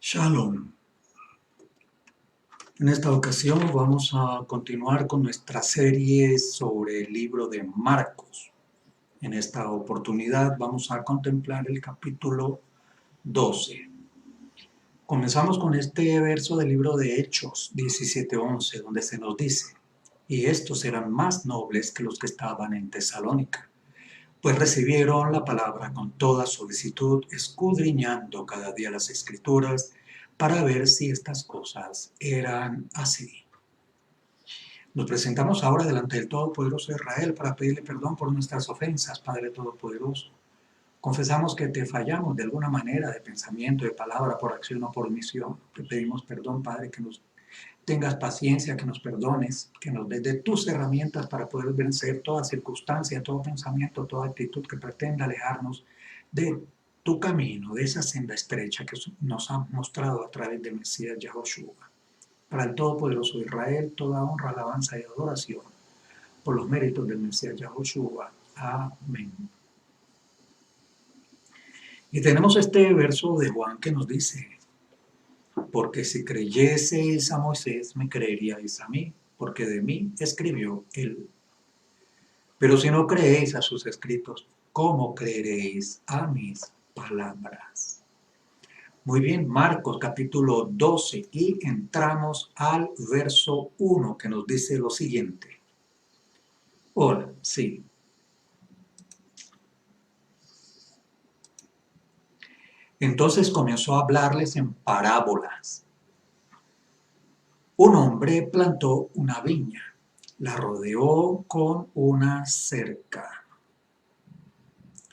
Shalom. En esta ocasión vamos a continuar con nuestra serie sobre el libro de Marcos. En esta oportunidad vamos a contemplar el capítulo 12. Comenzamos con este verso del libro de Hechos 17:11, donde se nos dice: y estos eran más nobles que los que estaban en Tesalónica, pues recibieron la palabra con toda solicitud, escudriñando cada día las Escrituras para ver si estas cosas eran así. Nos presentamos ahora delante del Todopoderoso Israel para pedirle perdón por nuestras ofensas, Padre Todopoderoso. Confesamos que te fallamos de alguna manera, de pensamiento, de palabra, por acción o por omisión. Te pedimos perdón, Padre, que nos tengas paciencia, que nos perdones, que nos des de tus herramientas para poder vencer toda circunstancia, todo pensamiento, toda actitud que pretenda alejarnos de tu camino, de esa senda estrecha que nos ha mostrado a través del Mesías Yahoshua. Para el Todopoderoso Israel, toda honra, alabanza y adoración por los méritos del Mesías Yahoshua. Amén. Y tenemos este verso de Juan que nos dice: porque si creyeseis a Moisés, me creeríais a mí, porque de mí escribió él. Pero si no creéis a sus escritos, ¿cómo creeréis a mis palabras? Muy bien, Marcos capítulo 12, y entramos al verso 1 que nos dice lo siguiente. Hola, sí. Entonces comenzó a hablarles en parábolas. Un hombre plantó una viña, la rodeó con una cerca,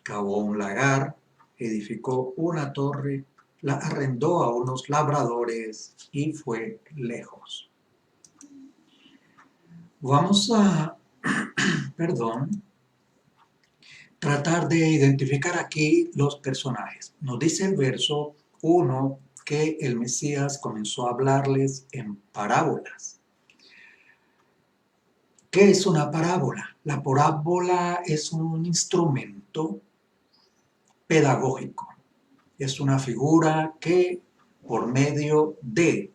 cavó un lagar, edificó una torre, la arrendó a unos labradores y fue lejos. Vamos a, tratar de identificar aquí los personajes. Nos dice el verso 1 que el Mesías comenzó a hablarles en parábolas. ¿Qué es una parábola? La parábola es un instrumento pedagógico. Es una figura que por medio de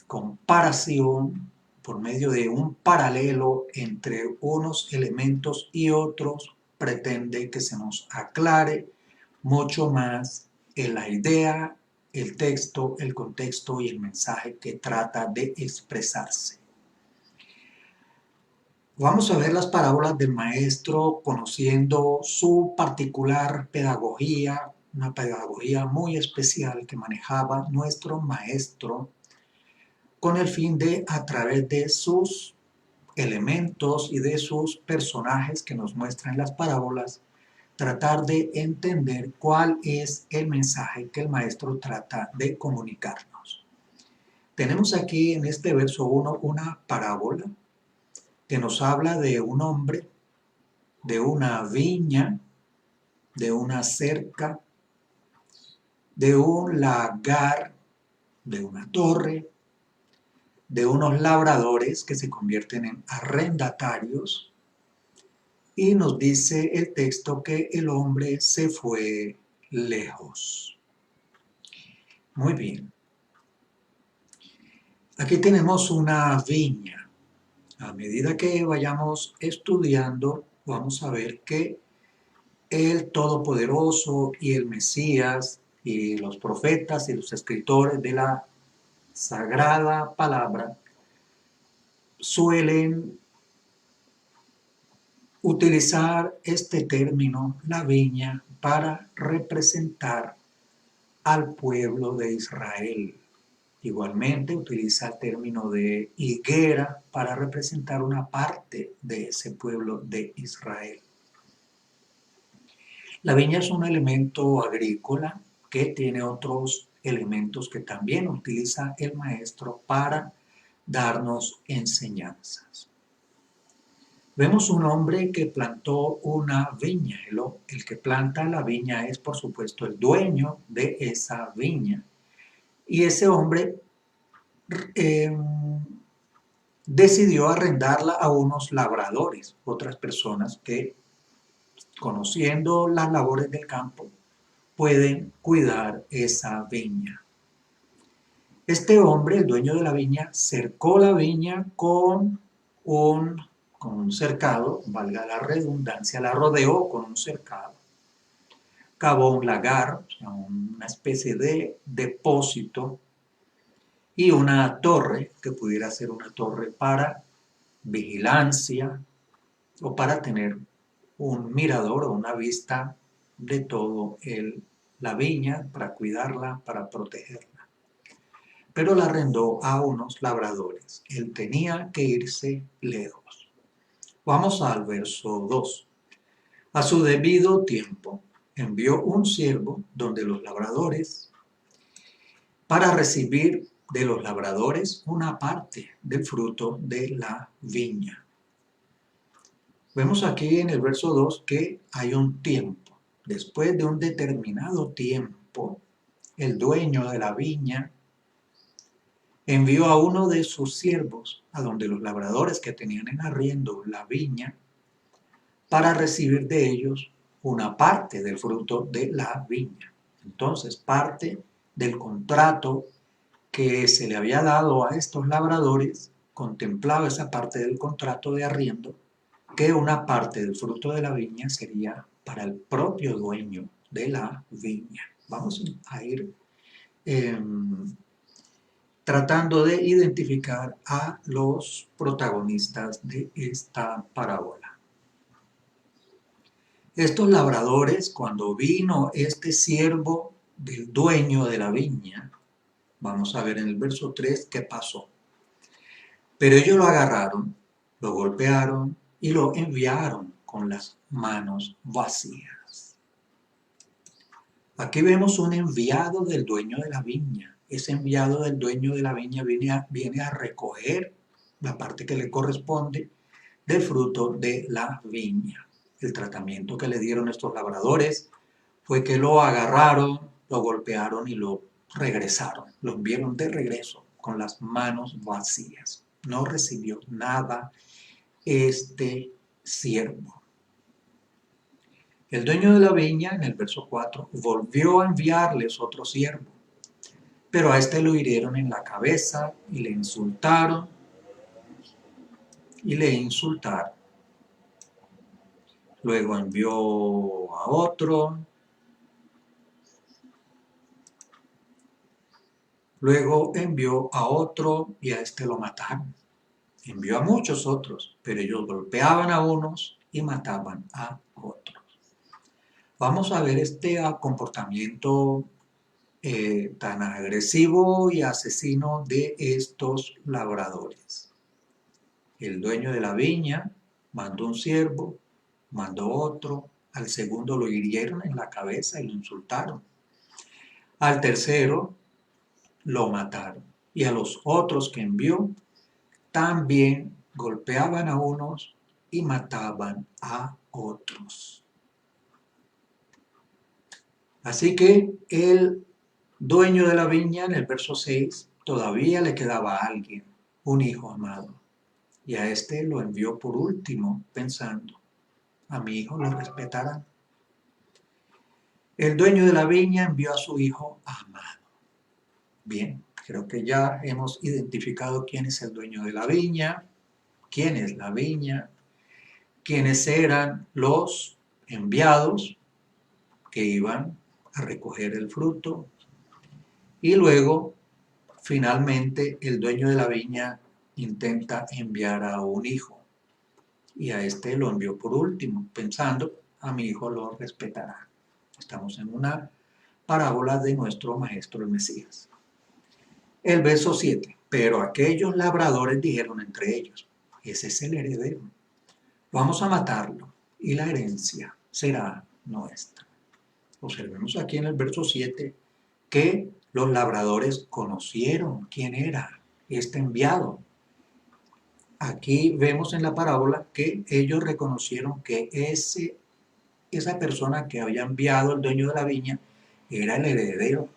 comparación, por medio de un paralelo entre unos elementos y otros, pretende que se nos aclare mucho más en la idea, el texto, el contexto y el mensaje que trata de expresarse. Vamos a ver las parábolas del maestro conociendo su particular pedagogía, una pedagogía muy especial que manejaba nuestro maestro con el fin de, a través de sus elementos y de sus personajes que nos muestran las parábolas, tratar de entender cuál es el mensaje que el maestro trata de comunicarnos. Tenemos aquí en este verso 1 una parábola que nos habla de un hombre, de una viña, de una cerca, de un lagar, de una torre, de unos labradores que se convierten en arrendatarios, y nos dice el texto que el hombre se fue lejos. Muy bien. Aquí tenemos una viña. A medida que vayamos estudiando, vamos a ver que el Todopoderoso y el Mesías y los profetas y los escritores de la Sagrada Palabra suelen utilizar este término, la viña, para representar al pueblo de Israel. Igualmente utiliza el término de higuera para representar una parte de ese pueblo de Israel. La viña es un elemento agrícola que tiene otros elementos que también utiliza el maestro para darnos enseñanzas. Vemos un hombre que plantó una viña. El que planta la viña es, por supuesto, el dueño de esa viña. Y ese hombre decidió arrendarla a unos labradores, otras personas que, conociendo las labores del campo, pueden cuidar esa viña. Este hombre, el dueño de la viña, cercó la viña un, con un cercado, valga la redundancia, la rodeó con un cercado, cavó un lagar, o sea, una especie de depósito, y una torre, que pudiera ser una torre para vigilancia o para tener un mirador o una vista de todo la viña, para cuidarla, para protegerla. Pero la arrendó a unos labradores. Él tenía que irse lejos. Vamos al verso 2. A su debido tiempo envió un siervo donde los labradores para recibir de los labradores una parte del fruto de la viña. Vemos aquí en el verso 2 que hay un tiempo. Después de un determinado tiempo, el dueño de la viña envió a uno de sus siervos a donde los labradores que tenían en arriendo la viña para recibir de ellos una parte del fruto de la viña. Entonces, parte del contrato que se le había dado a estos labradores contemplaba esa parte del contrato de arriendo, que una parte del fruto de la viña sería para el propio dueño de la viña. Vamos a ir tratando de identificar a los protagonistas de esta parábola. Estos labradores, cuando vino este siervo del dueño de la viña, vamos a ver en el verso 3 qué pasó. Pero ellos lo agarraron, lo golpearon y lo enviaron con las manos vacías. Aquí vemos un enviado del dueño de la viña. Ese enviado del dueño de la viña viene a recoger la parte que le corresponde del fruto de la viña. El tratamiento que le dieron estos labradores fue que lo agarraron, lo golpearon y lo regresaron. Lo enviaron de regreso con las manos vacías. No recibió nada este siervo. El dueño de la viña, en el verso 4, volvió a enviarles otro siervo, pero a este lo hirieron en la cabeza y le insultaron y le insultaron. Luego envió a otro, luego envió a otro y a este lo mataron. Envió a muchos otros, pero ellos golpeaban a unos y mataban a otros. Vamos a ver este comportamiento tan agresivo y asesino de estos labradores. El dueño de la viña mandó un siervo, mandó otro, al segundo lo hirieron en la cabeza y lo insultaron. Al tercero lo mataron. Y a los otros que envió también golpeaban a unos y mataban a otros. Así que el dueño de la viña, en el verso 6, todavía le quedaba a alguien, un hijo amado. Y a este lo envió por último, pensando, a mi hijo lo respetarán. El dueño de la viña envió a su hijo amado. Bien, creo que ya hemos identificado quién es el dueño de la viña, quién es la viña, quiénes eran los enviados que iban a recoger el fruto. Y luego, finalmente, el dueño de la viña intenta enviar a un hijo. Y a este lo envió por último, pensando, a mi hijo lo respetará. Estamos en una parábola de nuestro maestro el Mesías. El verso 7. Pero aquellos labradores dijeron entre ellos, ese es el heredero. Vamos a matarlo y la herencia será nuestra. Observemos aquí en el verso 7 que los labradores conocieron quién era este enviado. Aquí vemos en la parábola que ellos reconocieron que esa persona que había enviado el dueño de la viña era el heredero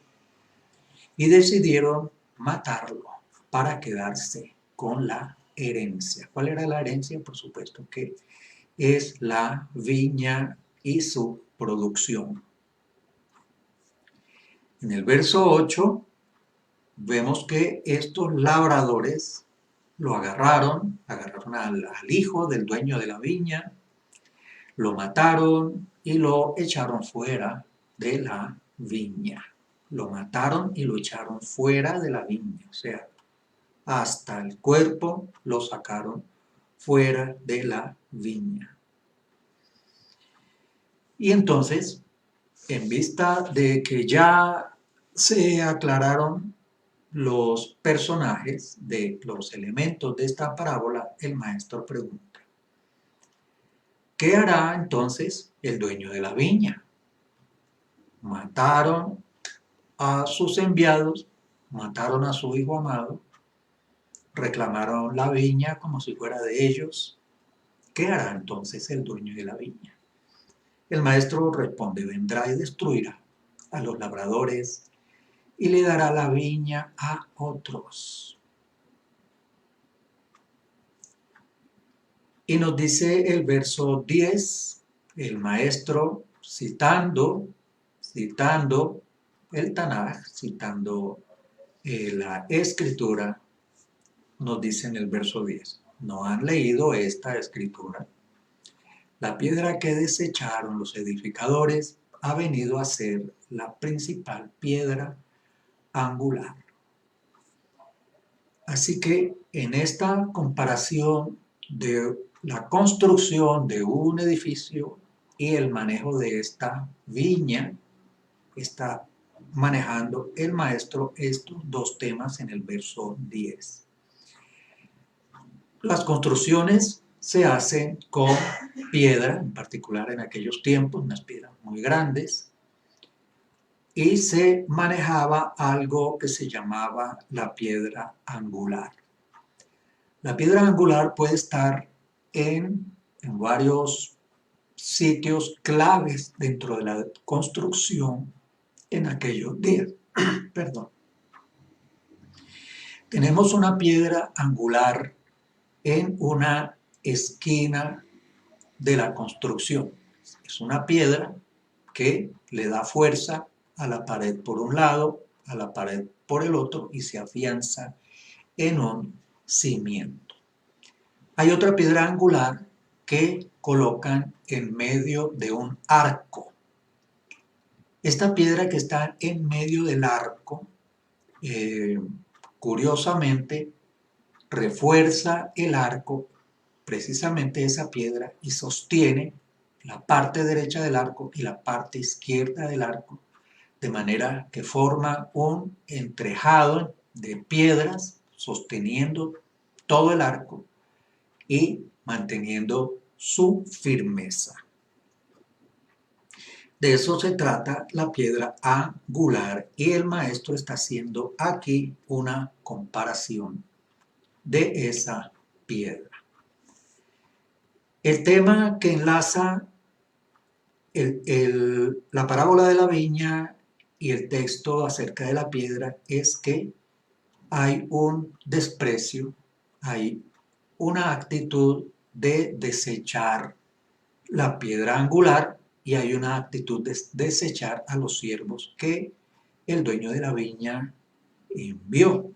y decidieron matarlo para quedarse con la herencia. ¿Cuál era la herencia? Por supuesto que es la viña y su producción. En el verso 8 vemos que estos labradores lo agarraron al hijo del dueño de la viña, lo mataron y lo echaron fuera de la viña. Lo mataron y lo echaron fuera de la viña, o sea, hasta el cuerpo lo sacaron fuera de la viña. Y entonces, en vista de que ya se aclararon los personajes de los elementos de esta parábola, el maestro pregunta: ¿qué hará entonces el dueño de la viña? Mataron a sus enviados, mataron a su hijo amado, reclamaron la viña como si fuera de ellos. ¿Qué hará entonces el dueño de la viña? El maestro responde: vendrá y destruirá a los labradores y le dará la viña a otros. Y nos dice el verso 10, el maestro citando el Tanaj, citando la escritura, nos dice en el verso 10, ¿no han leído esta escritura? La piedra que desecharon los edificadores ha venido a ser la principal piedra angular. Así que en esta comparación de la construcción de un edificio y el manejo de esta viña, está manejando el maestro estos dos temas en el verso 10. Las construcciones se hacen con piedra, en particular en aquellos tiempos, unas piedras muy grandes, y se manejaba algo que se llamaba la piedra angular. La piedra angular puede estar en varios sitios claves dentro de la construcción en aquellos días. Perdón. Tenemos una piedra angular en una esquina de la construcción. Es una piedra que le da fuerza a la pared por un lado, a la pared por el otro y se afianza en un cimiento. Hay otra piedra angular que colocan en medio de un arco. Esta piedra que está en medio del arco, curiosamente, refuerza el arco, precisamente esa piedra, y sostiene la parte derecha del arco y la parte izquierda del arco, de manera que forma un entrejado de piedras sosteniendo todo el arco y manteniendo su firmeza. De eso se trata la piedra angular y el maestro está haciendo aquí una comparación de esa piedra. El tema que enlaza la parábola de la viña y el texto acerca de la piedra es que hay un desprecio, hay una actitud de desechar la piedra angular y hay una actitud de desechar a los siervos que el dueño de la viña envió.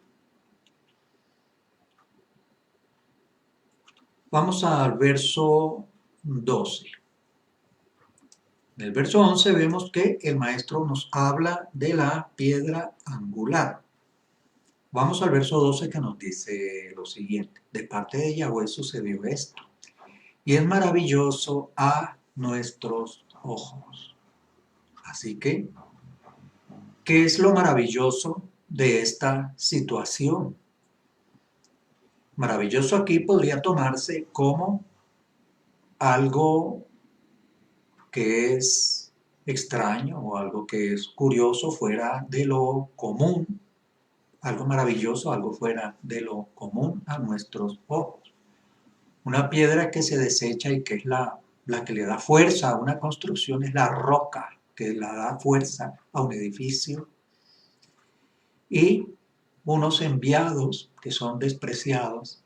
Vamos al verso 12. En el verso 11 vemos que el maestro nos habla de la piedra angular. Vamos al verso 12 que nos dice lo siguiente: de parte de Yahweh sucedió esto, y es maravilloso a nuestros ojos. Así que, ¿qué es lo maravilloso de esta situación? Maravilloso aquí podría tomarse como algo que es extraño o algo que es curioso, fuera de lo común, algo maravilloso, algo fuera de lo común a nuestros ojos. Una piedra que se desecha y que es la que le da fuerza a una construcción es la roca, que le da fuerza a un edificio. Y unos enviados que son despreciados,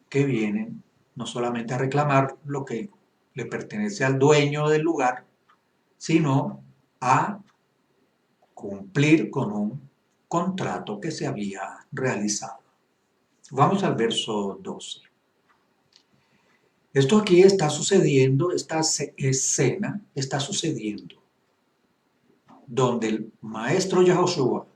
que vienen no solamente a reclamar lo que le pertenece al dueño del lugar, sino a cumplir con un contrato que se había realizado. Vamos al verso 12. Esto aquí está sucediendo, esta escena está sucediendo donde el maestro Yahoshua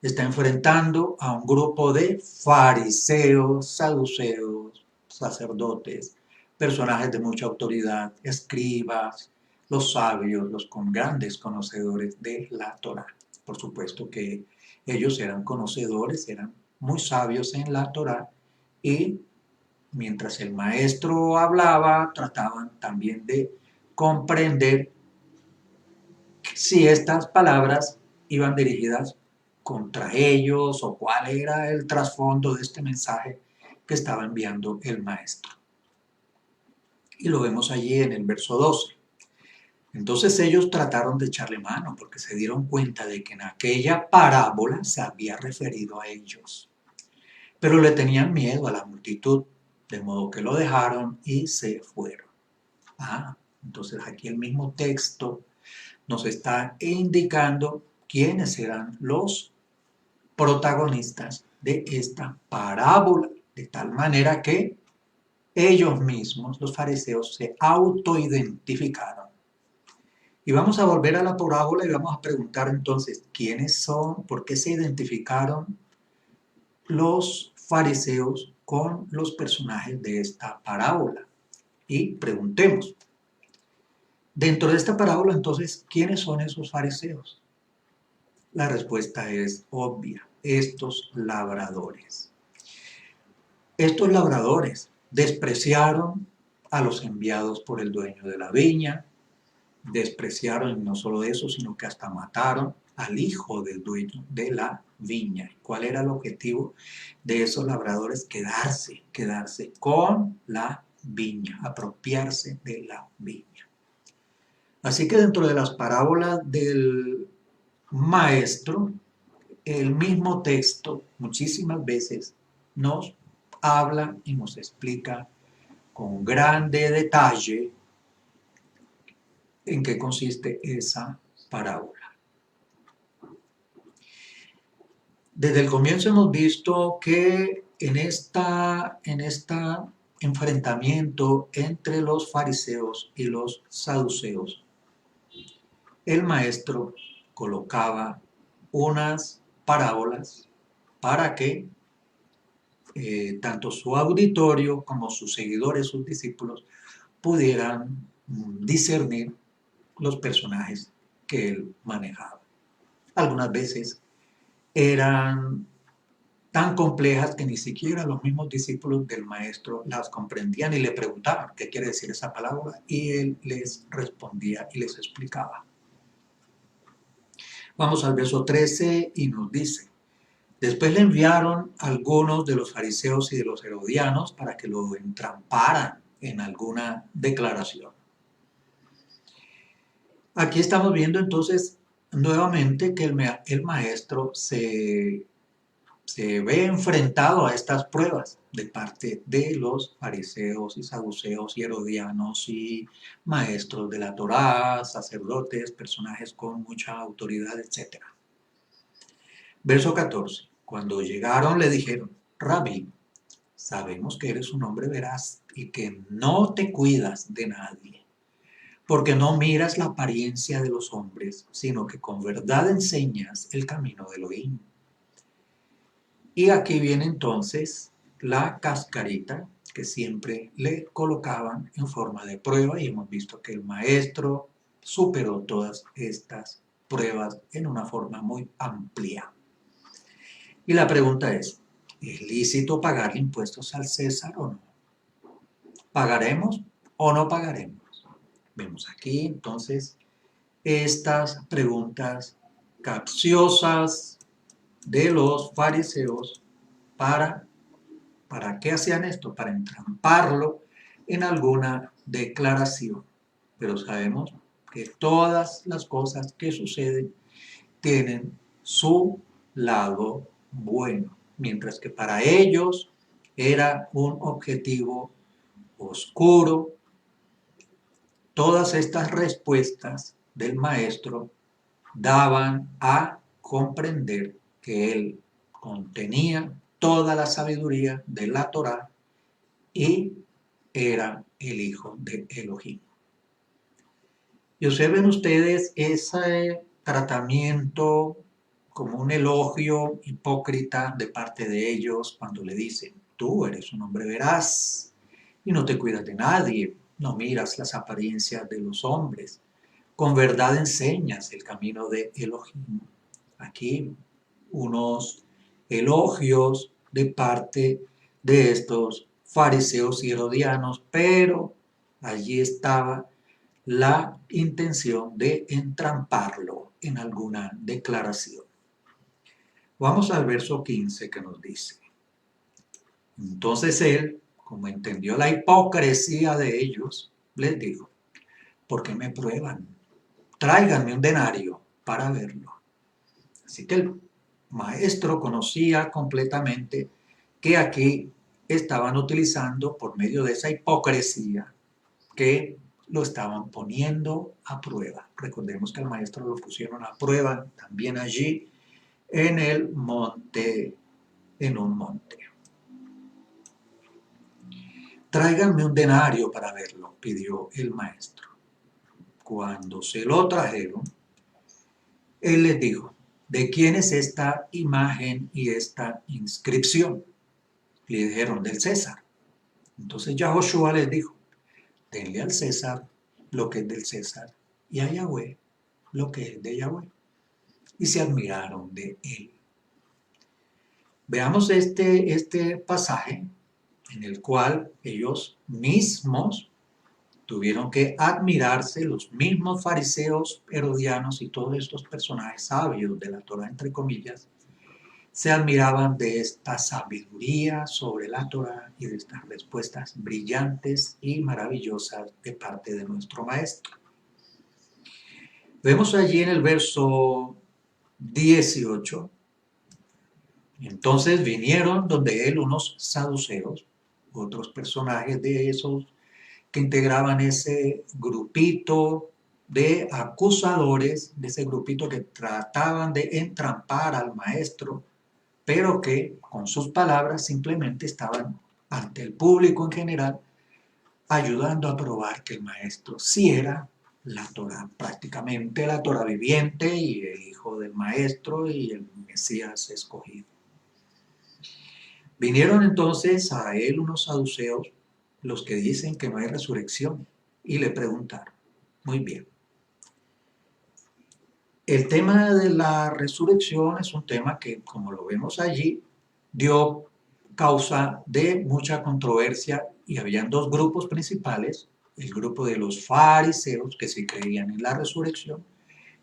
está enfrentando a un grupo de fariseos, saduceos, sacerdotes, personajes de mucha autoridad, escribas, los sabios, los con grandes conocedores de la Torá. Por supuesto que ellos eran conocedores, eran muy sabios en la Torá y mientras el maestro hablaba, trataban también de comprender si estas palabras iban dirigidas contra ellos o cuál era el trasfondo de este mensaje que estaba enviando el maestro. Y lo vemos allí en el verso 12. Entonces ellos trataron de echarle mano porque se dieron cuenta de que en aquella parábola se había referido a ellos. Pero le tenían miedo a la multitud, de modo que lo dejaron y se fueron. Entonces aquí el mismo texto nos está indicando quiénes eran los protagonistas de esta parábola, de tal manera que ellos mismos, los fariseos, se autoidentificaron. Y vamos a volver a la parábola y vamos a preguntar entonces, ¿quiénes son? ¿Por qué se identificaron los fariseos con los personajes de esta parábola? Y preguntemos, dentro de esta parábola entonces, ¿quiénes son esos fariseos? La respuesta es obvia, estos labradores. Estos labradores despreciaron a los enviados por el dueño de la viña, despreciaron no solo eso, sino que hasta mataron al hijo del dueño de la viña. ¿Cuál era el objetivo de esos labradores? Quedarse con la viña, apropiarse de la viña. Así que dentro de las parábolas del maestro, el mismo texto muchísimas veces nos habla y nos explica con grande detalle en qué consiste esa parábola. Desde el comienzo hemos visto que en este enfrentamiento entre los fariseos y los saduceos, el maestro colocaba unas parábolas para que tanto su auditorio como sus seguidores, sus discípulos, pudieran discernir los personajes que él manejaba. Algunas veces eran tan complejas que ni siquiera los mismos discípulos del maestro las comprendían y le preguntaban qué quiere decir esa palabra y él les respondía y les explicaba. Vamos al verso 13 y nos dice: después le enviaron algunos de los fariseos y de los herodianos para que lo entramparan en alguna declaración. Aquí estamos viendo entonces nuevamente que el maestro se ve enfrentado a estas pruebas de parte de los fariseos y saduceos y herodianos y maestros de la Torá, sacerdotes, personajes con mucha autoridad, etc. Verso 14. Cuando llegaron le dijeron: Rabí, sabemos que eres un hombre veraz y que no te cuidas de nadie, porque no miras la apariencia de los hombres, sino que con verdad enseñas el camino de Elohim. Y aquí viene entonces la cascarita que siempre le colocaban en forma de prueba, y hemos visto que el maestro superó todas estas pruebas en una forma muy amplia. Y la pregunta es lícito pagar impuestos al César o no? ¿Pagaremos o no pagaremos? Vemos aquí entonces estas preguntas capciosas de los fariseos. ¿Para qué hacían esto? Para entramparlo en alguna declaración. Pero sabemos que todas las cosas que suceden tienen su lado bueno, mientras que para ellos era un objetivo oscuro. Todas estas respuestas del maestro daban a comprender que él contenía toda la sabiduría de la Torá y era el hijo de Elohim. Y observen ustedes ese tratamiento como un elogio hipócrita de parte de ellos cuando le dicen, tú eres un hombre veraz y no te cuidas de nadie, no miras las apariencias de los hombres, con verdad enseñas el camino de Elohim. Aquí unos elogios de parte de estos fariseos y herodianos, pero allí estaba la intención de entramparlo en alguna declaración. Vamos al verso 15 que nos dice, entonces él, como entendió la hipocresía de ellos, les dijo, ¿por qué me prueban? Tráiganme un denario para verlo. Así que el maestro conocía completamente que aquí estaban utilizando por medio de esa hipocresía que lo estaban poniendo a prueba. Recordemos que al maestro lo pusieron a prueba también allí en el monte, en un monte. Tráiganme un denario para verlo, pidió el maestro. Cuando se lo trajeron, él les dijo, ¿de quién es esta imagen y esta inscripción? Le dijeron, del César. Entonces Yahoshua les dijo, denle al César lo que es del César y a Yahweh lo que es de Yahweh. Y se admiraron de él. Veamos este pasaje en el cual ellos mismos tuvieron que admirarse, los mismos fariseos, herodianos y todos estos personajes sabios de la Torá, entre comillas, se admiraban de esta sabiduría sobre la Torá y de estas respuestas brillantes y maravillosas de parte de nuestro maestro. Vemos allí en el verso 18, entonces vinieron donde él unos saduceos, otros personajes de esos que integraban ese grupito de acusadores, de ese grupito que trataban de entrampar al maestro, pero que con sus palabras simplemente estaban ante el público en general ayudando a probar que el maestro sí era la Torá, prácticamente la Torá viviente y el hijo del maestro y el Mesías escogido. Vinieron entonces a él unos saduceos, los que dicen que no hay resurrección, y le preguntaron, muy bien, el tema de la resurrección es un tema que, como lo vemos allí, dio causa de mucha controversia y habían dos grupos principales, el grupo de los fariseos que sí creían en la resurrección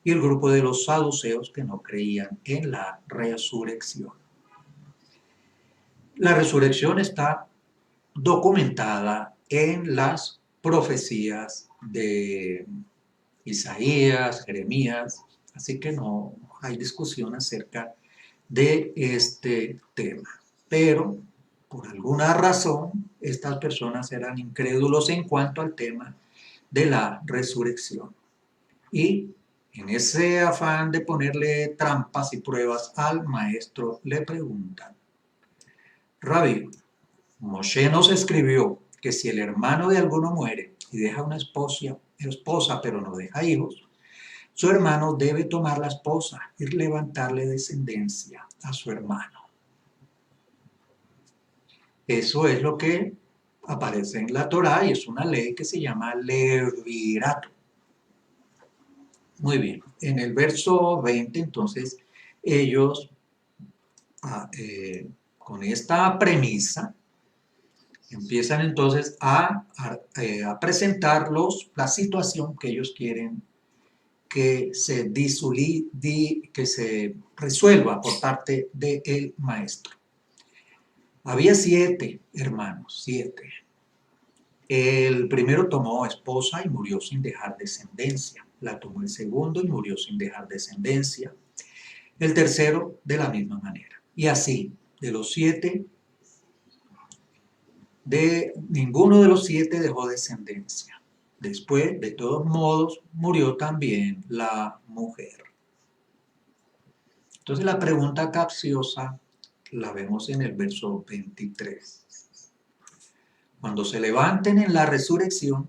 y el grupo de los saduceos que no creían en la resurrección. La resurrección está documentada en las profecías de Isaías, Jeremías, así que no hay discusión acerca de este tema. Pero, por alguna razón, estas personas eran incrédulos en cuanto al tema de la resurrección. Y en ese afán de ponerle trampas y pruebas al maestro, le preguntan, Rabí, Moshe nos escribió que si el hermano de alguno muere y deja una esposa pero no deja hijos, su hermano debe tomar la esposa y levantarle descendencia a su hermano. Eso es lo que aparece en la Torá y es una ley que se llama levirato. Muy bien, en el verso 20 entonces ellos con esta premisa empiezan entonces a presentarlos la situación que ellos quieren que se resuelva por parte del maestro. Había 7 hermanos, 7. El primero tomó esposa y murió sin dejar descendencia. La tomó el segundo y murió sin dejar descendencia. El tercero de la misma manera. Y así, de los 7, ninguno de los 7 dejó descendencia. Después, de todos modos, murió también la mujer. Entonces la pregunta capciosa la vemos en el verso 23. Cuando se levanten en la resurrección,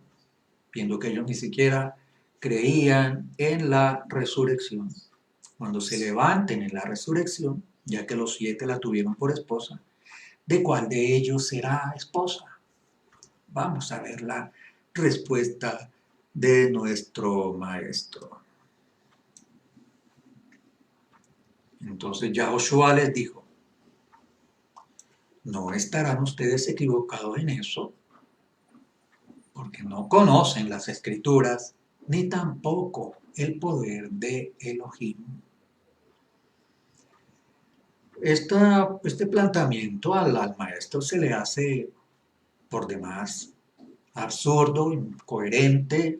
viendo que ellos ni siquiera creían en la resurrección, cuando se levanten en la resurrección, ya que los 7 la tuvieron por esposa, ¿de cuál de ellos será esposa? Vamos a ver la respuesta de nuestro maestro. Entonces Yahoshua les dijo, no estarán ustedes equivocados en eso, porque no conocen las escrituras, ni tampoco el poder de Elohim. Este planteamiento al maestro se le hace por demás absurdo, incoherente,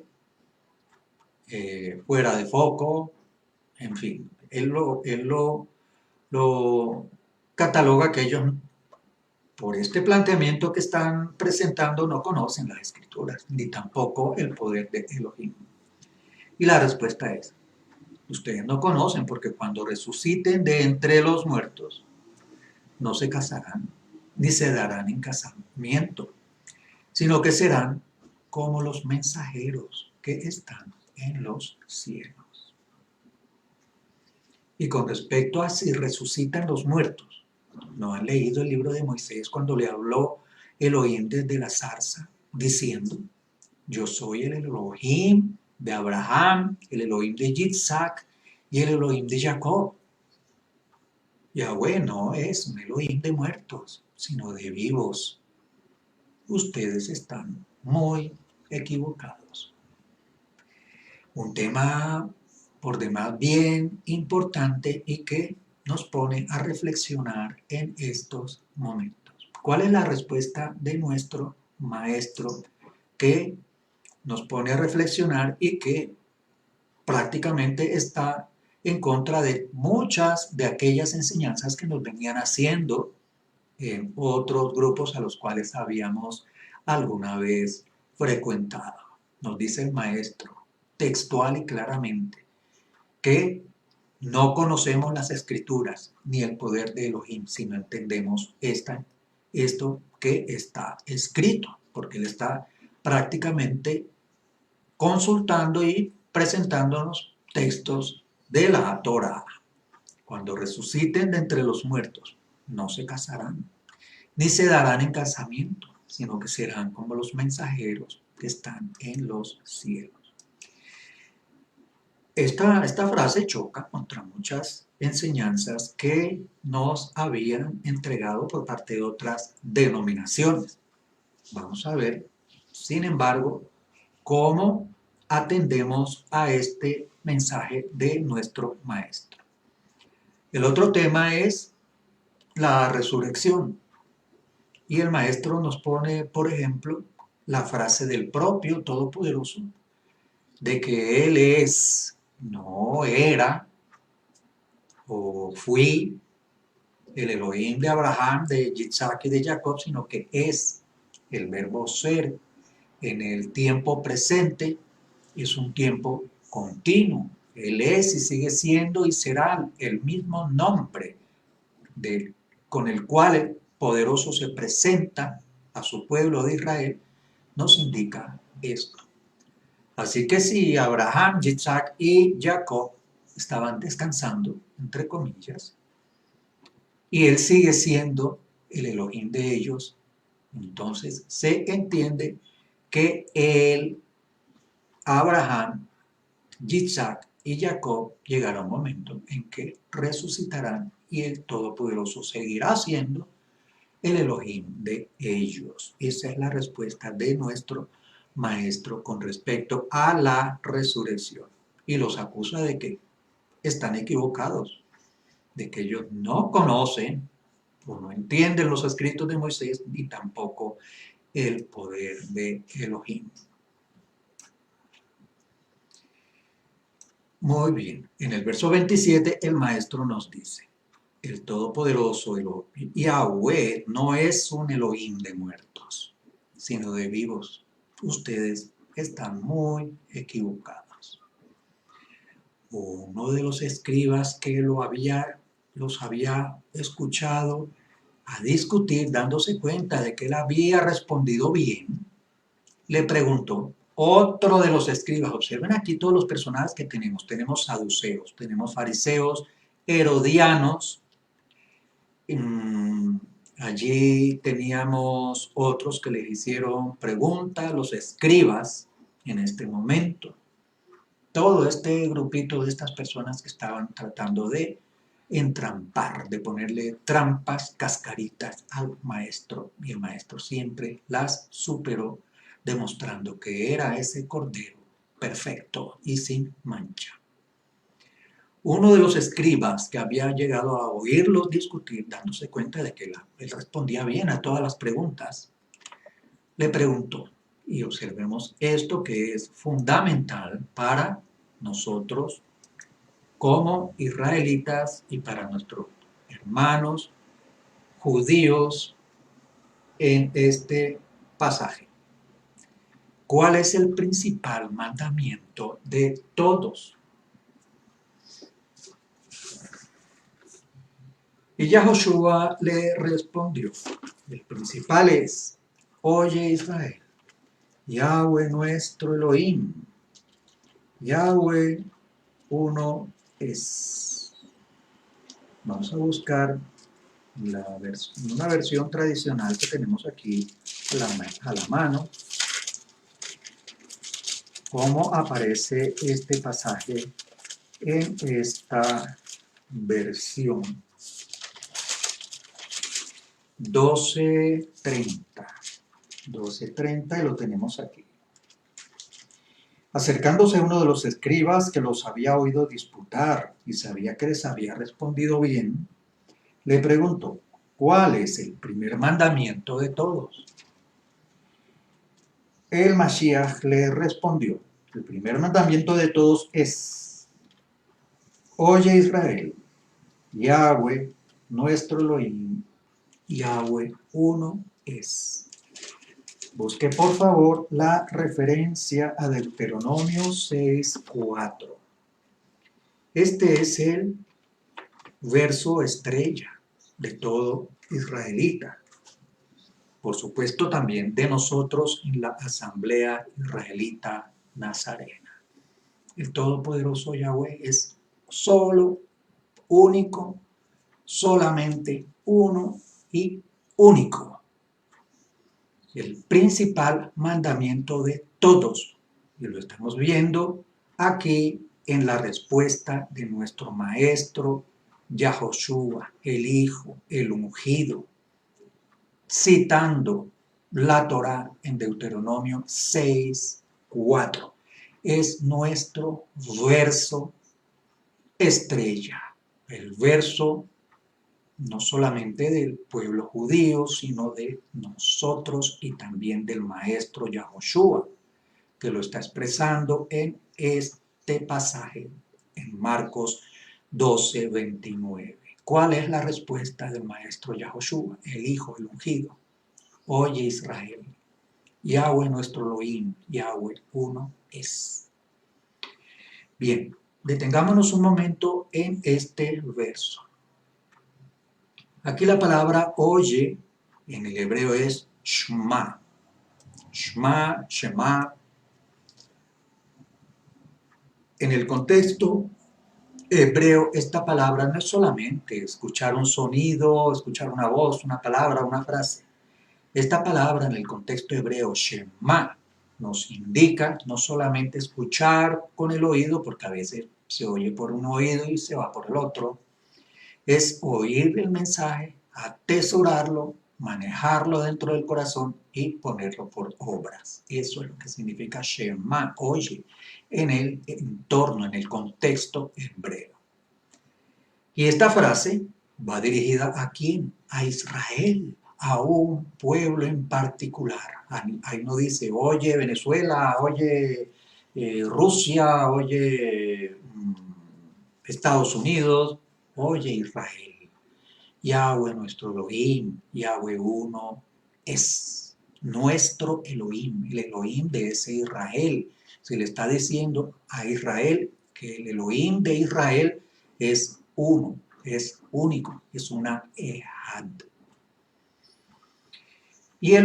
fuera de foco, en fin. Lo cataloga que ellos, por este planteamiento que están presentando, no conocen las escrituras, ni tampoco el poder de Elohim. Y la respuesta es, ustedes no conocen porque cuando resuciten de entre los muertos, no se casarán, ni se darán en casamiento, sino que serán como los mensajeros que están en los cielos. Y con respecto a si resucitan los muertos, ¿no han leído el libro de Moisés cuando le habló Elohim desde la zarza, diciendo, yo soy el Elohim de Abraham, el Elohim de Isaac y el Elohim de Jacob? Yahweh no es un Elohim de muertos, sino de vivos. Ustedes están muy equivocados. Un tema por demás bien importante y que nos pone a reflexionar en estos momentos. ¿Cuál es la respuesta de nuestro maestro que nos pone a reflexionar y que prácticamente está en contra de muchas de aquellas enseñanzas que nos venían haciendo en otros grupos a los cuales habíamos alguna vez frecuentado? Nos dice el maestro textual y claramente que no conocemos las escrituras ni el poder de Elohim si no entendemos esto que está escrito, porque él está prácticamente consultando y presentándonos textos de la Torá. Cuando resuciten de entre los muertos, no se casarán, ni se darán en casamiento, sino que serán como los mensajeros que están en los cielos. Esta frase choca contra muchas enseñanzas que nos habían entregado por parte de otras denominaciones. Vamos a ver, sin embargo, cómo atendemos a este mensaje de nuestro maestro. El otro tema es la resurrección. Y el maestro nos pone, por ejemplo, la frase del propio Todopoderoso, de que Él es, no era, o fui el Elohim de Abraham, de Isaac y de Jacob, sino que es el verbo ser en el tiempo presente, es un tiempo continuo. Él es y sigue siendo y será el mismo nombre con el cual el poderoso se presenta a su pueblo de Israel, nos indica esto. Así que si Abraham, Isaac y Jacob estaban descansando, entre comillas, y él sigue siendo el Elohim de ellos, entonces se entiende que él, Abraham, Isaac y Jacob llegará un momento en que resucitarán y el Todopoderoso seguirá siendo el Elohim de ellos. Esa es la respuesta de nuestro maestro con respecto a la resurrección. Y los acusa de que están equivocados, de que ellos no conocen o no entienden los escritos de Moisés ni tampoco el poder de Elohim. Muy bien, en el verso 27 el maestro nos dice, el Todopoderoso Yahweh no es un Elohim de muertos, sino de vivos. Ustedes están muy equivocados. Uno de los escribas que lo había los había escuchado a discutir, dándose cuenta de que él había respondido bien, le preguntó, otro de los escribas, observen aquí todos los personajes que tenemos saduceos, tenemos fariseos, herodianos, allí teníamos otros que le hicieron preguntas, los escribas en este momento, todo este grupito de estas personas que estaban tratando de entrampar, de ponerle trampas, cascaritas al maestro, y el maestro siempre las superó, demostrando que era ese cordero perfecto y sin mancha. Uno de los escribas que había llegado a oírlos discutir, dándose cuenta de que él respondía bien a todas las preguntas, le preguntó, y observemos esto que es fundamental para nosotros como israelitas y para nuestros hermanos judíos en este pasaje. ¿Cuál es el principal mandamiento de todos? Y Yahoshua le respondió, el principal es, oye Israel, Yahweh nuestro Elohim, Yahweh uno es. Vamos a buscar una versión tradicional que tenemos aquí a la mano, cómo aparece este pasaje en esta versión. 12:30 y lo tenemos aquí. Acercándose uno de los escribas que los había oído disputar y sabía que les había respondido bien, le preguntó, ¿cuál es el primer mandamiento de todos? El Mashiach le respondió, el primer mandamiento de todos es, oye Israel, Yahweh, nuestro Elohim, Yahweh uno es. Busque por favor la referencia a Deuteronomio 6:4. Este es el verso estrella de todo israelita. Por supuesto también de nosotros en la Asamblea Israelita Nazarena. El Todopoderoso Yahweh es solo, único, solamente uno y único. El principal mandamiento de todos. Y lo estamos viendo aquí en la respuesta de nuestro maestro Yahoshua, el Hijo, el ungido, citando la Torá en Deuteronomio 6:4. Es nuestro verso estrella, el verso no solamente del pueblo judío, sino de nosotros y también del maestro Yahoshua, que lo está expresando en este pasaje, en Marcos 12:29. ¿Cuál es la respuesta del maestro Yahoshua, el Hijo, el ungido? Oye Israel, Yahweh nuestro Elohim, Yahweh uno es. Bien, detengámonos un momento en este verso. Aquí la palabra oye en el hebreo es shma. Shma, shema. En el contexto hebreo, esta palabra no es solamente escuchar un sonido, escuchar una voz, una palabra, una frase. Esta palabra en el contexto hebreo, shema, nos indica no solamente escuchar con el oído, porque a veces se oye por un oído y se va por el otro, es oír el mensaje, atesorarlo, manejarlo dentro del corazón y ponerlo por obras. Eso es lo que significa Shema, oye, en el entorno, en el contexto hebreo. Y esta frase va dirigida ¿a quién? A Israel, a un pueblo en particular. Ahí no dice, oye Venezuela, oye Rusia, oye Estados Unidos, oye Israel. Yahweh nuestro Elohim, Yahweh uno es nuestro Elohim, el Elohim de ese Israel. Se le está diciendo a Israel que el Elohim de Israel es uno. es único, es una ejad. Y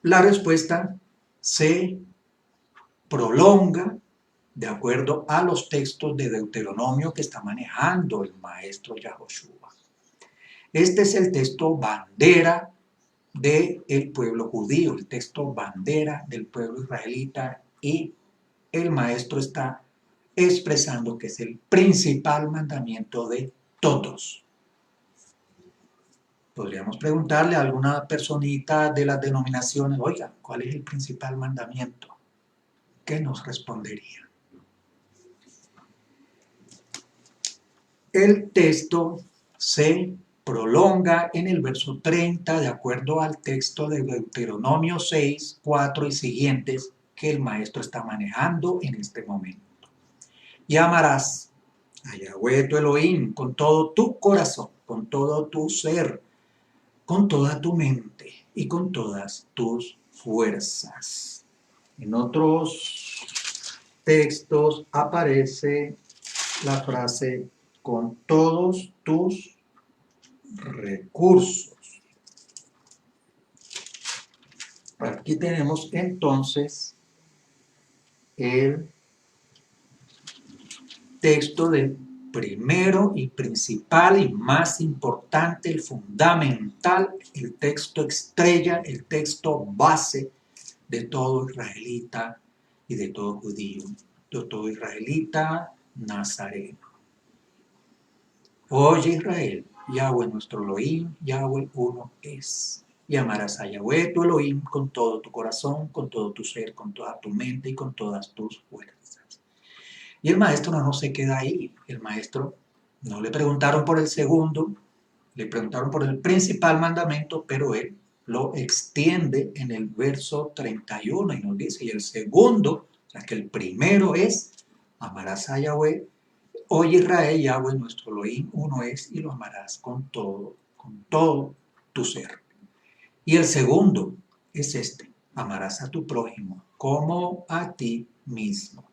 la respuesta se prolonga de acuerdo a los textos de Deuteronomio que está manejando el maestro Yahoshua. Este es el texto bandera del pueblo judío, el texto bandera del pueblo israelita, y el maestro está expresando que es el principal mandamiento de todos. Podríamos preguntarle a alguna personita de las denominaciones, oiga, ¿cuál es el principal mandamiento? ¿Qué nos respondería? El texto se prolonga en el verso 30 de acuerdo al texto de Deuteronomio 6, 4 y siguientes que el maestro está manejando en este momento. Y amarás a Yahweh tu Elohim con todo tu corazón, con todo tu ser, con toda tu mente y con todas tus fuerzas. En otros textos aparece la frase con todos tus recursos. Aquí tenemos entonces el texto del primero y principal y más importante, el fundamental, el texto estrella, el texto base de todo israelita y de todo judío, de todo israelita nazareno. Oye Israel, Yahweh nuestro Elohim, Yahweh uno es. Y amarás a Yahweh tu Elohim con todo tu corazón, con todo tu ser, con toda tu mente y con todas tus fuerzas. Y el maestro no se queda ahí. El maestro no le preguntaron por el segundo, le preguntaron por el principal mandamiento, pero él lo extiende en el verso 31 y nos dice, y el segundo, o sea que el primero es, amarás a Yahweh, oye Israel, Yahweh nuestro Elohim, uno es, y lo amarás con todo tu ser. Y el segundo es este, amarás a tu prójimo como a ti mismo.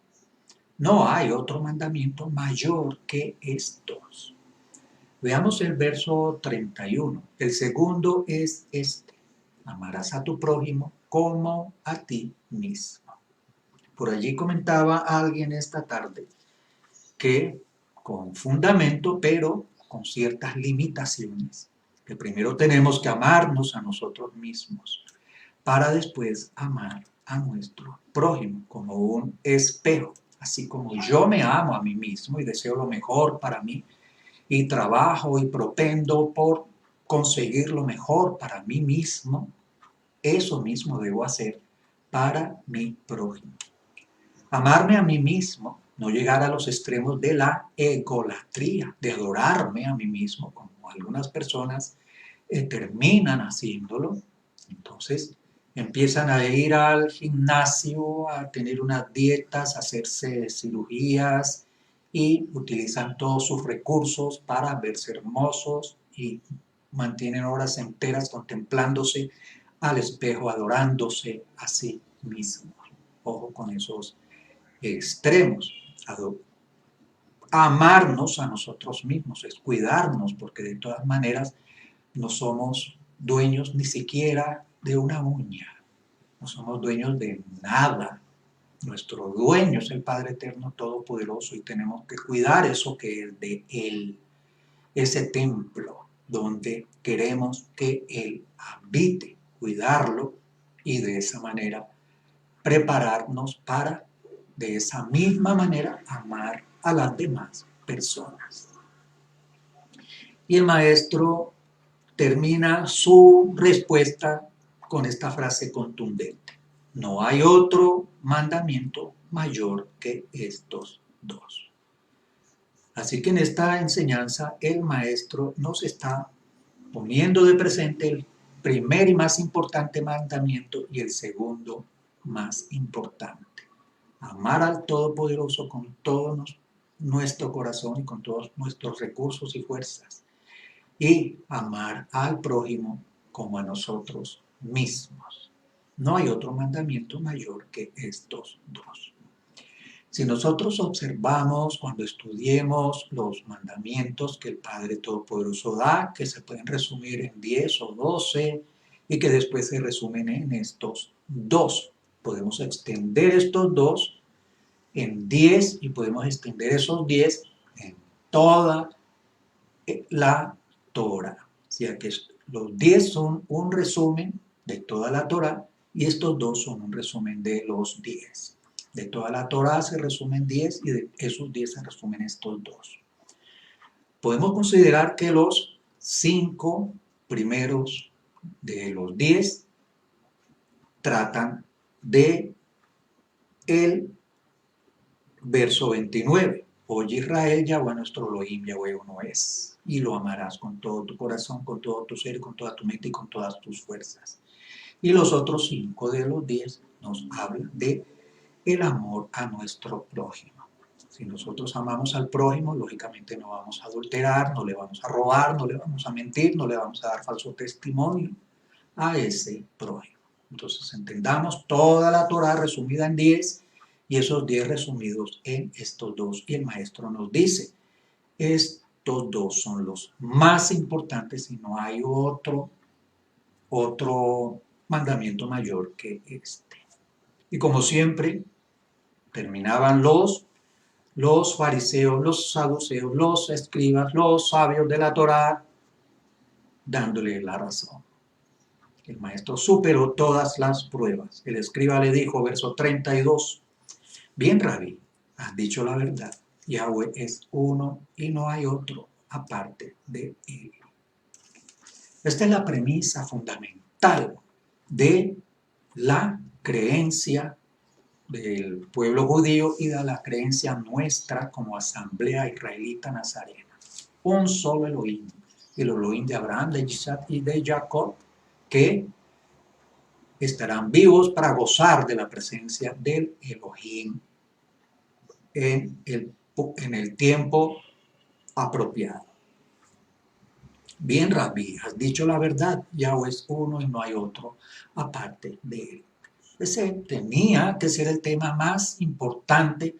No hay otro mandamiento mayor que estos. Veamos el verso 31. El segundo es este. Amarás a tu prójimo como a ti mismo. Por allí comentaba alguien esta tarde que con fundamento, pero con ciertas limitaciones, que primero tenemos que amarnos a nosotros mismos para después amar a nuestro prójimo como un espejo. Así como yo me amo a mí mismo y deseo lo mejor para mí y trabajo y propendo por conseguir lo mejor para mí mismo, eso mismo debo hacer para mi prójimo. Amarme a mí mismo, no llegar a los extremos de la egolatría, de adorarme a mí mismo, como algunas personas terminan haciéndolo. Entonces empiezan a ir al gimnasio, a tener unas dietas, a hacerse cirugías y utilizan todos sus recursos para verse hermosos y mantienen horas enteras contemplándose al espejo, adorándose a sí mismos. Ojo con esos extremos. Amarnos a nosotros mismos es cuidarnos, porque de todas maneras no somos dueños ni siquiera de una uña, no somos dueños de nada. Nuestro dueño es el Padre Eterno Todopoderoso y tenemos que cuidar eso que es de Él, ese templo donde queremos que Él habite, cuidarlo y de esa manera prepararnos para, de esa misma manera, amar a las demás personas. Y el maestro termina su respuesta con esta frase contundente. No hay otro mandamiento mayor que estos dos. Así que en esta enseñanza el maestro nos está poniendo de presente el primer y más importante mandamiento y el segundo más importante. Amar al Todopoderoso con todo nuestro corazón y con todos nuestros recursos y fuerzas. Y amar al prójimo como a nosotros mismos. No hay otro mandamiento mayor que estos dos. Si nosotros observamos cuando estudiemos los mandamientos que el Padre Todopoderoso da, que se pueden resumir en 10 o 12 y que después se resumen en estos dos, podemos extender estos dos en 10 y podemos extender esos 10 en toda la Torah. O sea que los 10 son un resumen de toda la Torah y estos dos son un resumen de los 10. De toda la Torah se resumen 10 y de esos 10 se resumen estos dos. Podemos considerar que los 5 primeros de los 10 tratan de el verso 29. Oye Israel, Yahweh nuestro Elohim, Yahweh uno es, y lo amarás con todo tu corazón, con todo tu ser, con toda tu mente y con todas tus fuerzas. Y los otros 5 de los 10 nos hablan de el amor a nuestro prójimo. Si nosotros amamos al prójimo, lógicamente no vamos a adulterar, no le vamos a robar, no le vamos a mentir, no le vamos a dar falso testimonio a ese prójimo. Entonces entendamos toda la Torah resumida en 10 y esos 10 resumidos en estos dos. Y el maestro nos dice, estos dos son los más importantes y no hay otro mandamiento mayor que este. Y como siempre, terminaban los fariseos, los saduceos, los escribas, los sabios de la Torá, dándole la razón. El maestro superó todas las pruebas. El escriba le dijo, verso 32, bien, Rabí, has dicho la verdad. Yahweh es uno y no hay otro aparte de él. Esta es la premisa fundamental de la creencia del pueblo judío y de la creencia nuestra como asamblea israelita nazarena. Un solo Elohim, el Elohim de Abraham, de Isaac y de Jacob, que estarán vivos para gozar de la presencia del Elohim en el tiempo apropiado. Bien, Rabí, has dicho la verdad, Yahweh es uno y no hay otro aparte de él. Ese tenía que ser el tema más importante,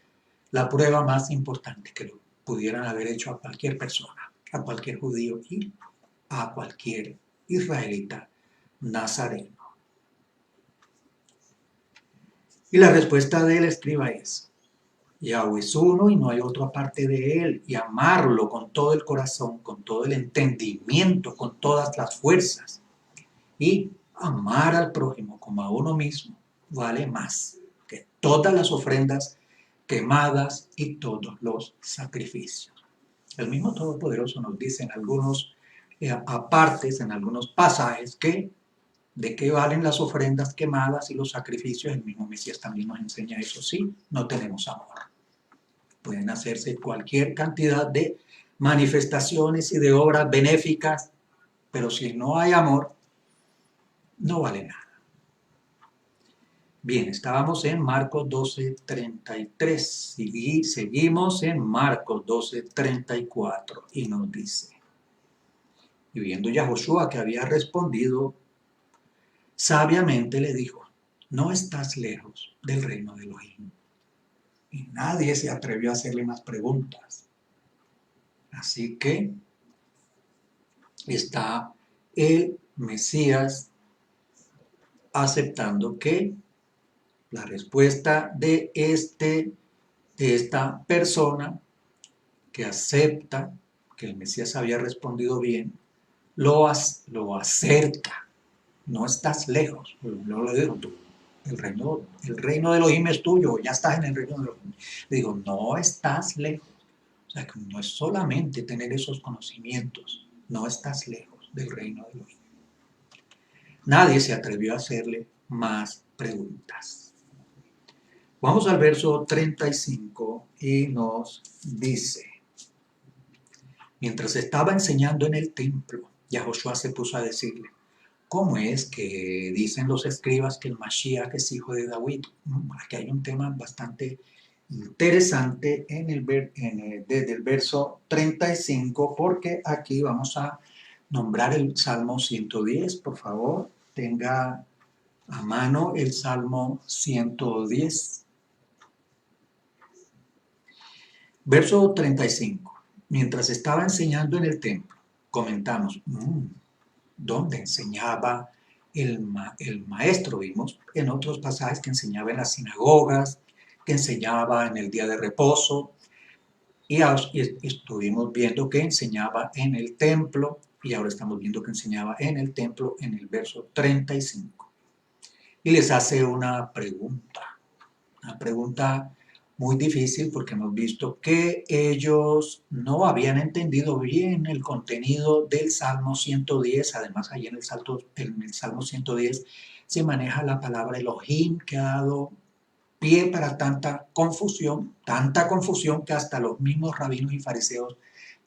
la prueba más importante que lo pudieran haber hecho a cualquier persona, a cualquier judío y a cualquier israelita nazareno. Y la respuesta del escriba es, Yahweh es uno y no hay otro aparte de él, y amarlo con todo el corazón, con todo el entendimiento, con todas las fuerzas, y amar al prójimo como a uno mismo vale más que todas las ofrendas quemadas y todos los sacrificios. El mismo Todopoderoso nos dice en algunos apartes, en algunos pasajes, que de qué valen las ofrendas quemadas y los sacrificios. El mismo Mesías también nos enseña eso. Sí, no tenemos amor. Pueden hacerse cualquier cantidad de manifestaciones y de obras benéficas, pero si no hay amor, no vale nada. Bien, estábamos en Marcos 12:33 y seguimos en Marcos 12:34 y nos dice, y viendo Yahoshua que había respondido, sabiamente le dijo, no estás lejos del reino de Elohim. Y nadie se atrevió a hacerle más preguntas. Así que está el Mesías aceptando que la respuesta de esta persona que acepta que el Mesías había respondido bien, lo acerca. No estás lejos. No lo digo tú. El reino de Elohim es tuyo, ya estás en el reino de Elohim. Le digo, no estás lejos. O sea, que no es solamente tener esos conocimientos, no estás lejos del reino de Elohim. Nadie se atrevió a hacerle más preguntas. Vamos al verso 35 y nos dice, mientras estaba enseñando en el templo, Yahoshua se puso a decirle, ¿cómo es que dicen los escribas que el Mashiach es hijo de David? Aquí hay un tema bastante interesante desde el verso 35, porque aquí vamos a nombrar el Salmo 110. Por favor, tenga a mano el Salmo 110. Verso 35. Mientras estaba enseñando en el templo, comentamos, ¿dónde enseñaba el maestro? Vimos en otros pasajes que enseñaba en las sinagogas, que enseñaba en el día de reposo, y estuvimos viendo que enseñaba en el templo, y ahora estamos viendo que enseñaba en el templo en el verso 35. Y les hace una pregunta muy difícil porque hemos visto que ellos no habían entendido bien el contenido del Salmo 110. Además, ahí en el Salmo 110 se maneja la palabra Elohim, que ha dado pie para tanta confusión que hasta los mismos rabinos y fariseos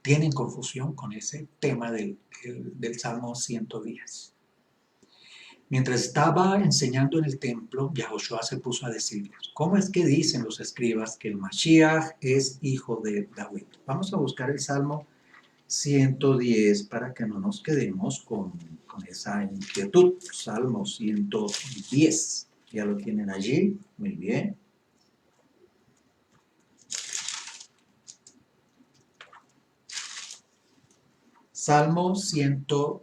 tienen confusión con ese tema del Salmo 110. Mientras estaba enseñando en el templo, Yahoshua se puso a decirles, ¿cómo es que dicen los escribas que el Mashiach es hijo de David? Vamos a buscar el Salmo 110 para que no nos quedemos con esa inquietud. Salmo 110. ¿Ya lo tienen allí? Muy bien. Salmo 110.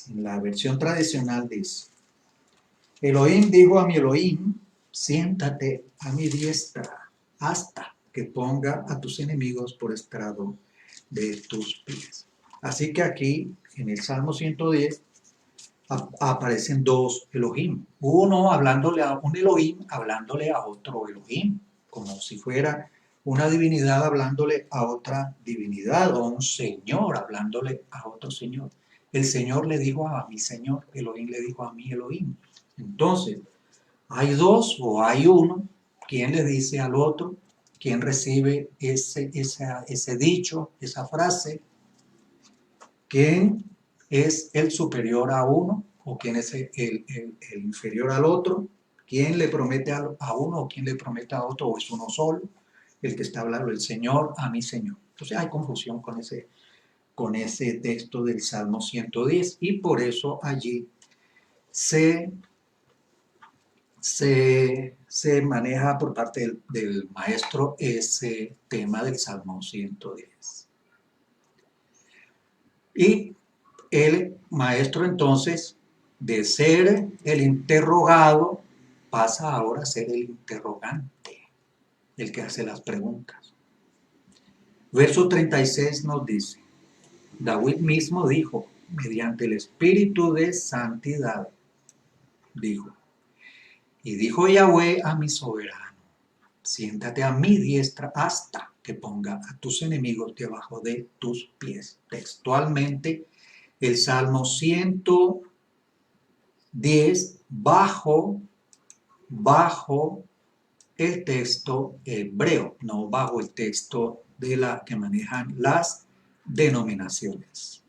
En la versión tradicional dice, Elohim dijo a mi Elohim, siéntate a mi diestra hasta que ponga a tus enemigos por estrado de tus pies. Así que aquí, en el Salmo 110, aparecen dos Elohim. Uno hablándole a un Elohim, hablándole a otro Elohim, como si fuera una divinidad hablándole a otra divinidad, o un señor hablándole a otro señor. El Señor le dijo a mi Señor, Elohim le dijo a mi Elohim. Entonces, hay dos o hay uno, ¿quién le dice al otro? ¿Quién recibe ese dicho, esa frase? ¿Quién es el superior a uno o quién es el inferior al otro? ¿Quién le promete a uno o quién le promete a otro o es uno solo? El que está hablando, el Señor a mi Señor. Entonces hay confusión con ese texto del Salmo 110 y por eso allí se maneja por parte del maestro ese tema del Salmo 110. Y el maestro entonces, de ser el interrogado, pasa ahora a ser el interrogante, el que hace las preguntas. Verso 36 nos dice, David mismo dijo, mediante el espíritu de santidad, dijo, y dijo Yahweh a mi soberano, siéntate a mi diestra hasta que ponga a tus enemigos debajo de tus pies. Textualmente, el Salmo 110 bajo el texto hebreo, no bajo el texto de la que manejan las denominaciones.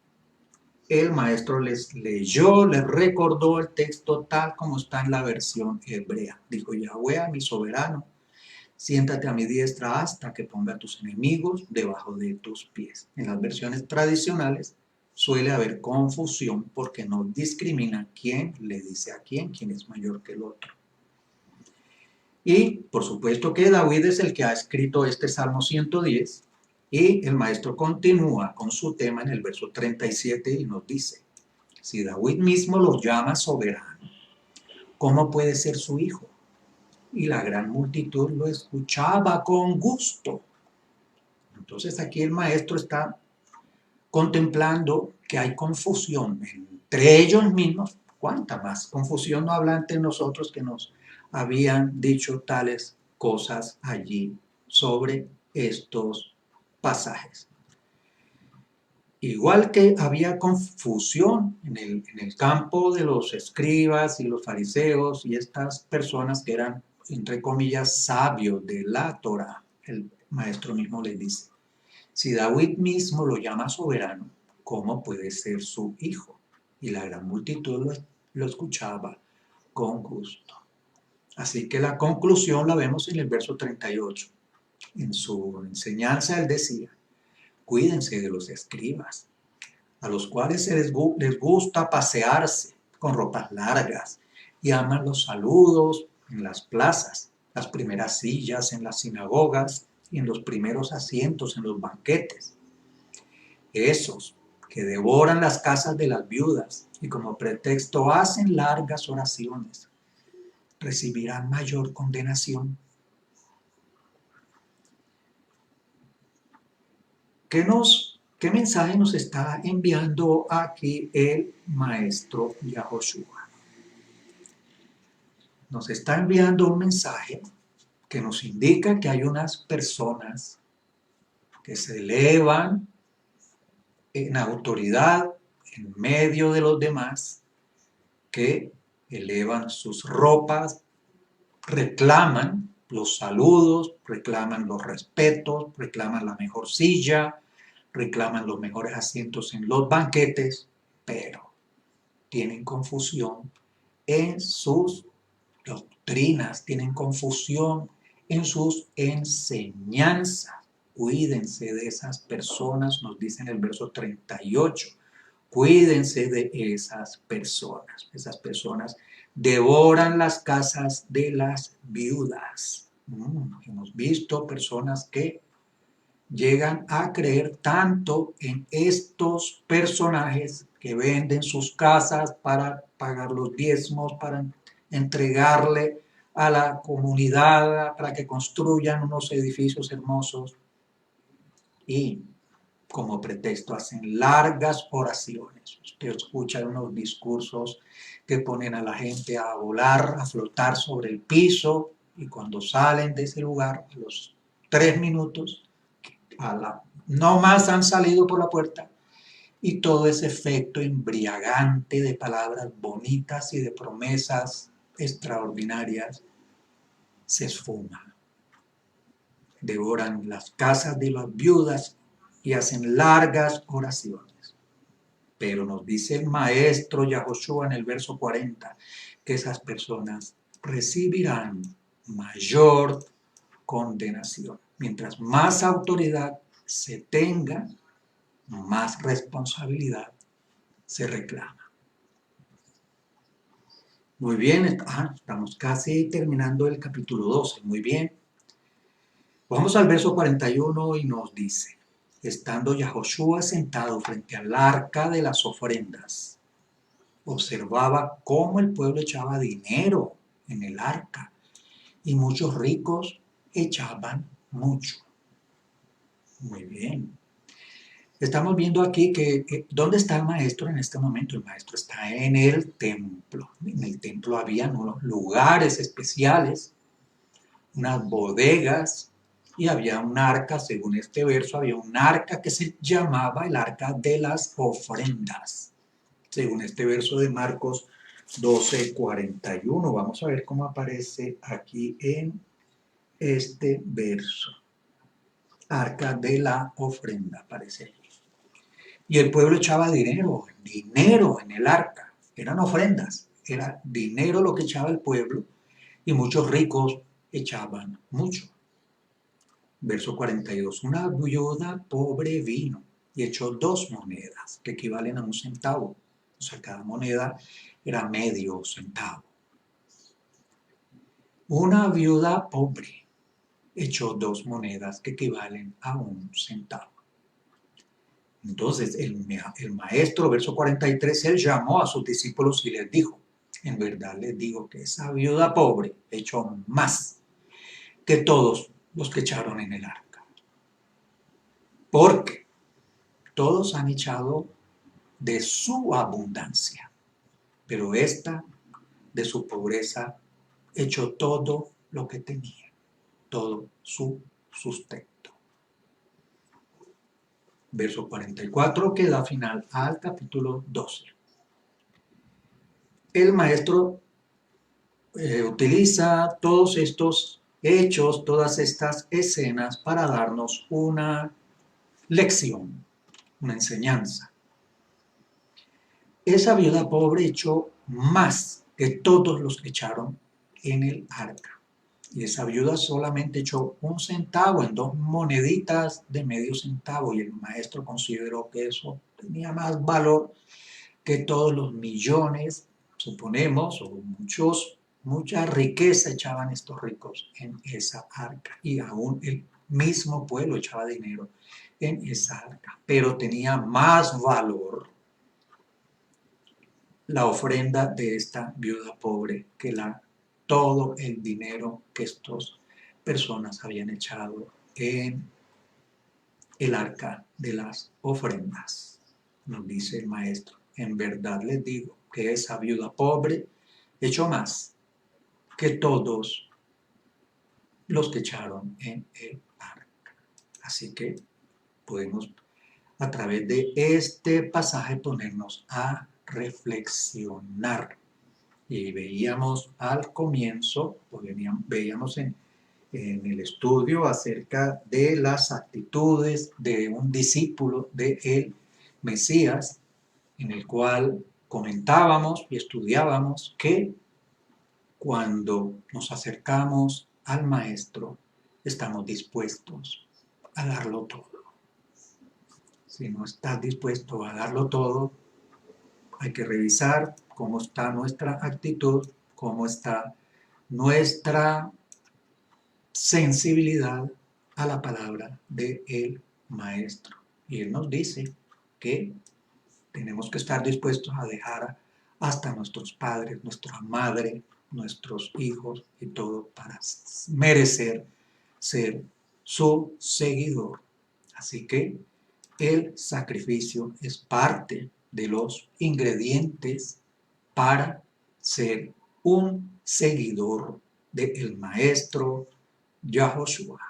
El maestro les leyó, les recordó el texto tal como está en la versión hebrea. Dijo Yahweh a mi soberano, siéntate a mi diestra hasta que ponga a tus enemigos debajo de tus pies. En las versiones tradicionales suele haber confusión porque no discrimina quién le dice a quién es mayor que el otro. Y por supuesto que David es el que ha escrito este Salmo 110 y el maestro continúa con su tema en el verso 37 y nos dice, si David mismo lo llama soberano, ¿cómo puede ser su hijo? Y la gran multitud lo escuchaba con gusto. Entonces aquí el maestro está contemplando que hay confusión entre ellos mismos. ¿Cuánta más confusión no habla entre nosotros que nos habían dicho tales cosas allí sobre estos pasajes? Igual que había confusión en el campo de los escribas y los fariseos y estas personas que eran, entre comillas, sabios de la Torah, el maestro mismo les dice, si David mismo lo llama soberano, ¿cómo puede ser su hijo? Y la gran multitud lo escuchaba con gusto. Así que la conclusión la vemos en el verso 38. En su enseñanza él decía, cuídense de los escribas, a los cuales les gusta pasearse con ropas largas y aman los saludos en las plazas, las primeras sillas en las sinagogas y en los primeros asientos en los banquetes. Esos que devoran las casas de las viudas y como pretexto hacen largas oraciones, recibirán mayor condenación. ¿Qué mensaje nos está enviando aquí el maestro Yahoshua? Nos está enviando un mensaje que nos indica que hay unas personas que se elevan en autoridad en medio de los demás, que elevan sus ropas, reclaman los saludos, reclaman los respetos, reclaman la mejor silla, reclaman los mejores asientos en los banquetes, pero tienen confusión en sus doctrinas, tienen confusión en sus enseñanzas. Cuídense de esas personas, nos dice en el verso 38. Cuídense de esas personas. Esas personas devoran las casas de las viudas. Hemos visto personas que llegan a creer tanto en estos personajes que venden sus casas para pagar los diezmos, para entregarle a la comunidad, para que construyan unos edificios hermosos y como pretexto hacen largas oraciones. Usted escucha unos discursos que ponen a la gente a volar, a flotar sobre el piso y cuando salen de ese lugar, a los 3 minutos, no más han salido por la puerta y todo ese efecto embriagante de palabras bonitas y de promesas extraordinarias se esfuma. Devoran las casas de las viudas y hacen largas oraciones. Pero nos dice el maestro Yahoshua en el verso 40 que esas personas recibirán mayor condenación. Mientras más autoridad se tenga, más responsabilidad se reclama. Muy bien, estamos casi terminando el capítulo 12. Muy bien. Vamos al verso 41 y nos dice: estando Yahoshua sentado frente al arca de las ofrendas, observaba cómo el pueblo echaba dinero en el arca y muchos ricos echaban mucho. Muy bien. Estamos viendo aquí que ¿dónde está el maestro en este momento? El maestro está en el templo. En el templo había unos lugares especiales, unas bodegas, y había un arca, según este verso, había un arca que se llamaba el arca de las ofrendas. Según este verso de Marcos 12:41. Vamos a ver cómo aparece aquí en este verso. Arca de la ofrenda aparece aquí. Y el pueblo echaba dinero en el arca. Eran ofrendas, era dinero lo que echaba el pueblo y muchos ricos echaban mucho. Verso 42. Una viuda pobre vino y echó 2 monedas, que equivalen a 1 centavo. O sea, cada moneda era medio centavo. Una viuda pobre echó 2 monedas que equivalen a 1 centavo. Entonces el maestro, verso 43, él llamó a sus discípulos y les dijo: en verdad les digo que esa viuda pobre echó más que todos los que echaron en el arca. Porque todos han echado de su abundancia, pero esta de su pobreza echó todo lo que tenía, todo su sustento. Verso 44 que da final al capítulo 12. El maestro utiliza todos estos hechos, todas estas escenas para darnos una lección, una enseñanza. Esa viuda pobre echó más que todos los que echaron en el arca. Y esa viuda solamente echó 1 centavo en 2 moneditas de medio centavo. Y el maestro consideró que eso tenía más valor que todos los millones, suponemos, o mucha riqueza echaban estos ricos en esa arca. Y aún el mismo pueblo echaba dinero en esa arca, pero tenía más valor la ofrenda de esta viuda pobre que todo el dinero que estas personas habían echado en el arca de las ofrendas. Nos dice el maestro, en verdad les digo que esa viuda pobre echó más que todos los que echaron en el arca. Así que podemos a través de este pasaje ponernos a reflexionar. Y veíamos al comienzo, veíamos en el estudio acerca de las actitudes de un discípulo del Mesías, en el cual comentábamos y estudiábamos que cuando nos acercamos al Maestro, estamos dispuestos a darlo todo. Si no estás dispuesto a darlo todo, hay que revisar cómo está nuestra actitud, cómo está nuestra sensibilidad a la palabra del Maestro. Y Él nos dice que tenemos que estar dispuestos a dejar hasta nuestros padres, nuestra madre, nuestros hijos y todo para merecer ser su seguidor. Así que el sacrificio es parte de los ingredientes para ser un seguidor del Maestro Yahoshua.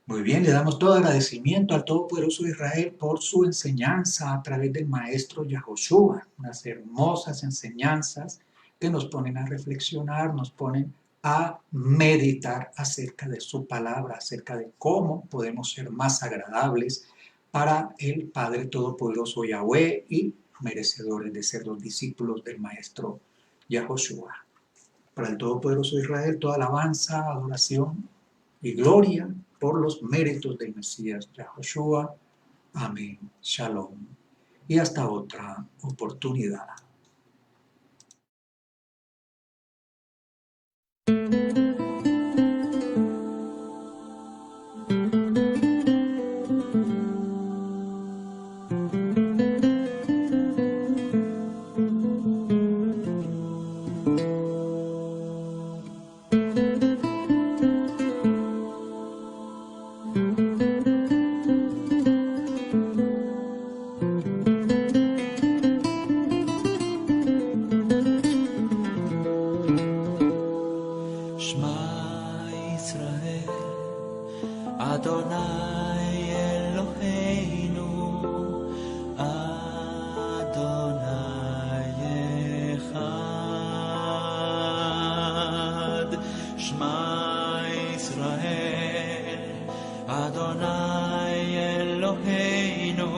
Muy bien, le damos todo agradecimiento al Todopoderoso Israel por su enseñanza a través del Maestro Yahoshua. Unas hermosas enseñanzas que nos ponen a reflexionar, nos ponen a meditar acerca de su palabra, acerca de cómo podemos ser más agradables para el Padre Todopoderoso Yahweh y merecedores de ser los discípulos del Maestro Yahoshua. Para el Todopoderoso Israel, toda alabanza, adoración y gloria por los méritos del Mesías Yahoshua. Amén. Shalom. Y hasta otra oportunidad. Adonai Eloheinu,